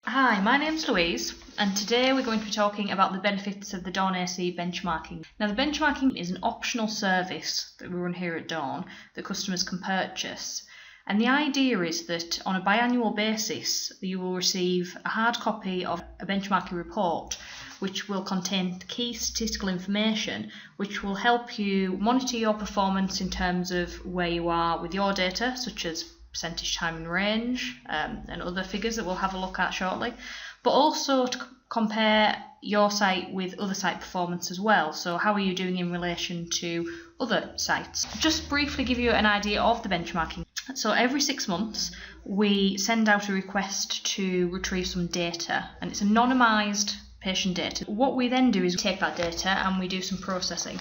Hi, my name's Louise, and today we're going to be talking about the benefits of the Dawn AC benchmarking. Now, the benchmarking is an optional service that we run here at Dawn that customers can purchase. And the idea is that on a biannual basis, you will receive a hard copy of a benchmarking report, which will contain key statistical information, which will help you monitor your performance in terms of where you are with your data, such as percentage time in range and other figures that we'll have a look at shortly, but also to compare your site with other site performance as well. So how are you doing in relation to other sites? Just briefly give you an idea of the benchmarking. So every 6 months we send out a request to retrieve some data, and it's anonymised patient data. What we then do is take that data and we do some processing,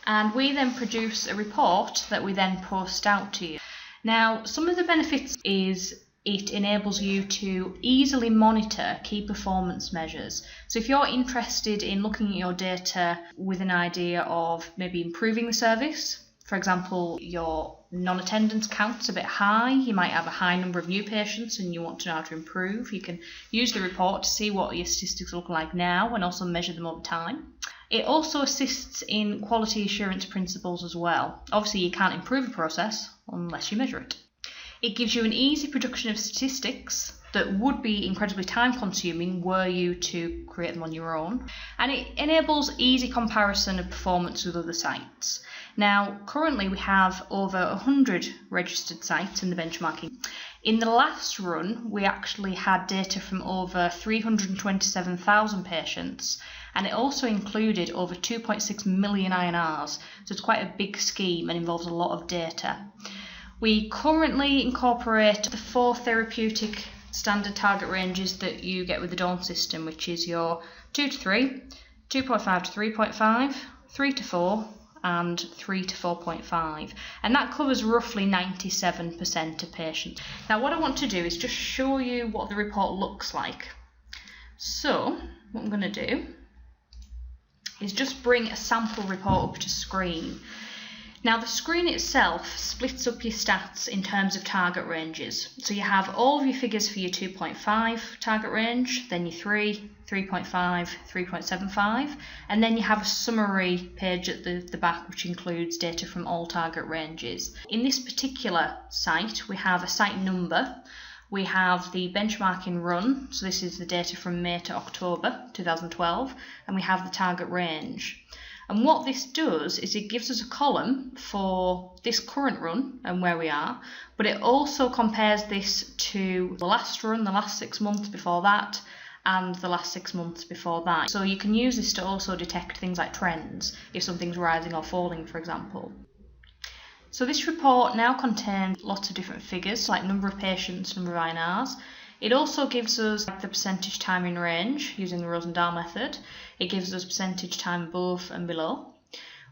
and we then produce a report that we then post out to you. Now, some of the benefits is it enables you to easily monitor key performance measures. So if you're interested in looking at your data with an idea of maybe improving the service, for example, your non-attendance count's a bit high, you might have a high number of new patients and you want to know how to improve, you can use the report to see what your statistics look like now and also measure them over time. It also assists in quality assurance principles as well. Obviously, you can't improve a process unless you measure it. It gives you an easy production of statistics that would be incredibly time consuming were you to create them on your own, and it enables easy comparison of performance with other sites. Now, currently we have over 100 registered sites in the benchmarking. In the last run, we actually had data from over 327,000 patients, and it also included over 2.6 million INRs, so it's quite a big scheme and involves a lot of data. We currently incorporate the 4 therapeutic standard target ranges that you get with the Dawn system, which is your 2 to 3, 2.5 to 3.5, 3 to 4, and 3 to 4.5, and that covers roughly 97% of patients. Now, what I want to do is just show you what the report looks like. So what I'm going to do is just bring a sample report up to screen. Now, the screen itself splits up your stats in terms of target ranges. So you have all of your figures for your 2.5 target range, then your 3, 3.5, 3.75, and then you have a summary page at the back which includes data from all target ranges. In this particular site, we have a site number, we have the benchmarking run, so this is the data from May to October 2012, and we have the target range. And what this does is it gives us a column for this current run and where we are, but it also compares this to the last run, the last 6 months before that, and the last 6 months before that. So you can use this to also detect things like trends, if something's rising or falling, for example. So this report now contains lots of different figures, like number of patients, number of INRs. It also gives us the percentage time in range using the Rosendahl method. It gives us percentage time above and below.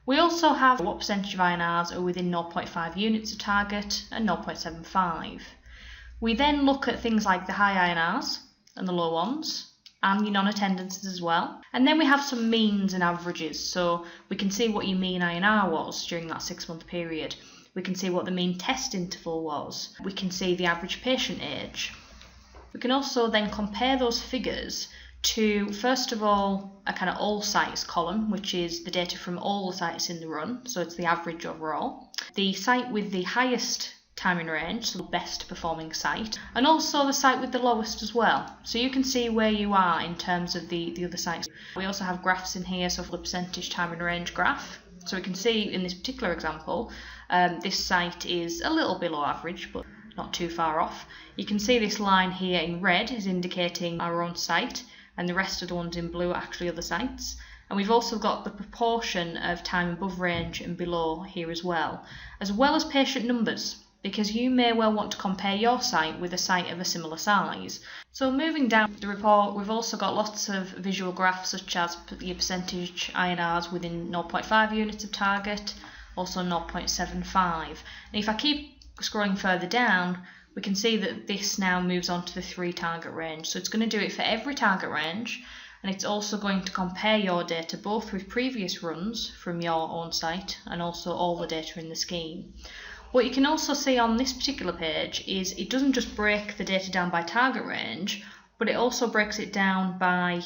We also have what percentage of INRs are within 0.5 units of target and 0.75. We then look at things like the high INRs and the low ones, and your non-attendances as well. And then we have some means and averages, so we can see what your mean INR was during that 6 month period. We can see what the mean test interval was. We can see the average patient age. We can also then compare those figures to, first of all, a kind of all sites column, which is the data from all the sites in the run, so it's the average overall. The site with the highest time in range, so the best performing site, and also the site with the lowest as well. So you can see where you are in terms of the other sites. We also have graphs in here, so for the percentage time in range graph. So we can see in this particular example, this site is a little below average, but not too far off. You can see this line here in red is indicating our own site, and the rest of the ones in blue are actually other sites. And we've also got the proportion of time above range and below here as well as patient numbers, because you may well want to compare your site with a site of a similar size. So moving down the report, we've also got lots of visual graphs such as your percentage INRs within 0.5 units of target, also 0.75. And if I keep scrolling further down, we can see that this now moves on to the 3 target range. So it's going to do it for every target range, and it's also going to compare your data both with previous runs from your own site and also all the data in the scheme. What you can also see on this particular page is it doesn't just break the data down by target range but it also breaks it down by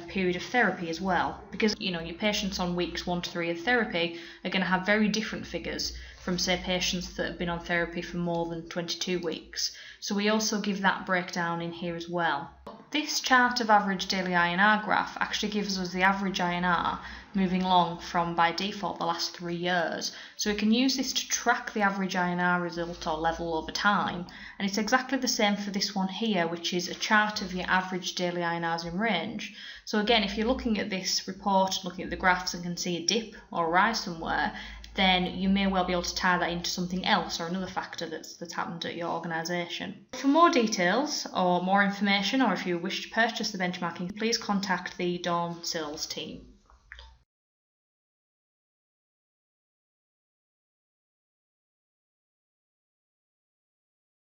period of therapy as well, because your patients on weeks 1 to 3 of therapy are going to have very different figures from, say, patients that have been on therapy for more than 22 weeks. So we also give that breakdown in here as well. This chart of average daily INR graph actually gives us the average INR moving along from, by default, the last 3 years. So we can use this to track the average INR result or level over time, and it's exactly the same for this one here, which is a chart of your average daily INRs in range. So again, if you're looking at this report, looking at the graphs and can see a dip or a rise somewhere, then you may well be able to tie that into something else or another factor that's happened at your organisation. For more details or more information, or if you wish to purchase the benchmarking, please contact the Dawn sales team.